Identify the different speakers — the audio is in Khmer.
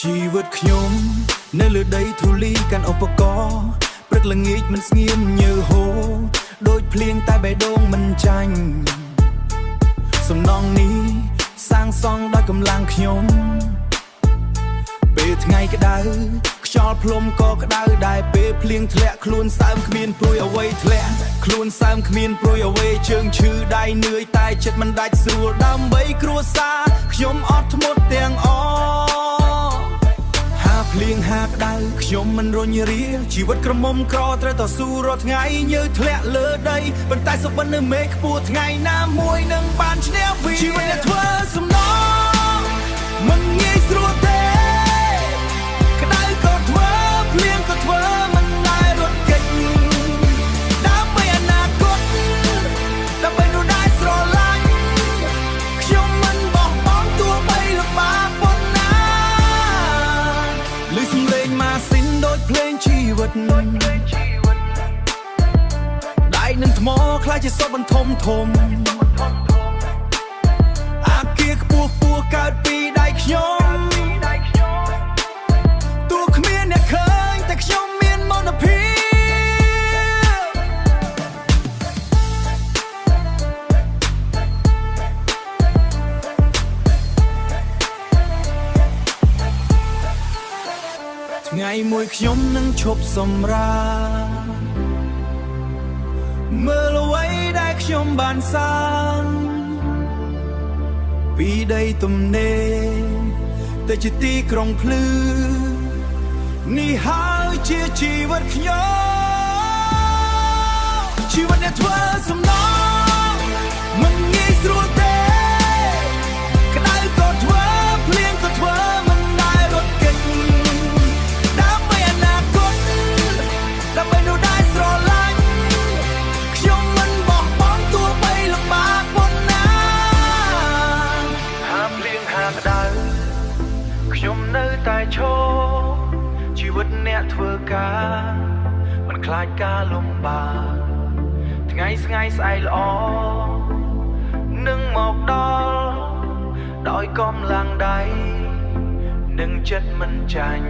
Speaker 1: ชีวิตខ្ញុំនៅលើដីធូលីកាន់ឧបករណ៍ព្រឹកល្ងាចមិនស្ងៀមញើហូរដូចភ្លៀងតែបេះដូងមិនចាញ់សំណងនេះសាងសង់ដោយកម្លាំងខ្ញុំពេលថ្ងៃក្តៅខ្យល់ភ្លុំក៏ក្តៅដែរពេលភ្លៀងធ្លាក់ខ្លួនសើមគ្មានព្រួយអ្វីធ្លាក់ខ្លួនសើមគ្មានព្រួយអ្វីជើងឈឺដៃនឿយតែចិត្តមិនដាច់ស្រួលដើម្បីគ្រួសារខ្ញុំអត់ធ្មត់ទាំងអភ្លៀងហាក្តៅខ្ញុំមិនរញរាជីវិតក្រមុំក្រត្រូវតស៊ូរាល់ថ្ងៃញើសធ្លាក់លើដីប៉ុន្តែសុបិននៅមេឃខ្ពស់ថ្ងៃណាមួយនឹងបានឈ្នះវាជីវិតអ្នកធ្វើសំណងមិនងាយស្រួលទេក្តៅក៏ធ្វើភ្លៀងក៏ធ្វើមិនដែលរត់គេចដើម្បីអនាគតដើម្បីនោះដែរស្រឡាញ់ខ្ញុំមិនបោះបង់ទោះបីលំបាកប៉ុណ្ណាលឺសំឡេងម៉ាស៊ីនដូចភ្លេងជីវិតដៃនឹងថ្មខ្លាចជាសពបន្ធំធំអាគារខ្ពស់ខ្ពស់កើតពីដៃខ្ញុំទោះគ្មានអ្នកឃើញតែខ្ញុំមានមនោភាពថ្ងៃមួយខ្ញុំនឹងឈប់សម្រាកមើលអ្វីដែលខ្ញុំបានសាងពីដីទំនេរទៅជាទីក្រុងភ្លឺនេះហើយជាជីវិតខ្ញុំជីវិតអ្នកធ្វើសំណងមិនងាយស្រួលទេក្តៅក៏ធ្វើភ្លៀងក៏ធ្វើមិនដែលរត់គេចដើម្បីអនាគតដើម្បីនោះដែរស្រឡាញ់ខ្ញុំមិនបោះបង់ទោះបីលំបាកប៉ុណ្ណាហាមភ្លៀងហាក្តៅខ្ញុំនៅតែឈរជីវិតអ្នកធ្វើការមិនខ្លាចការលំបាកថ្ងៃស្ងាយស្អែកល្អនឹងមកដល់ដោយកម្លាំងដៃនឹងចិត្តមិនចាញ់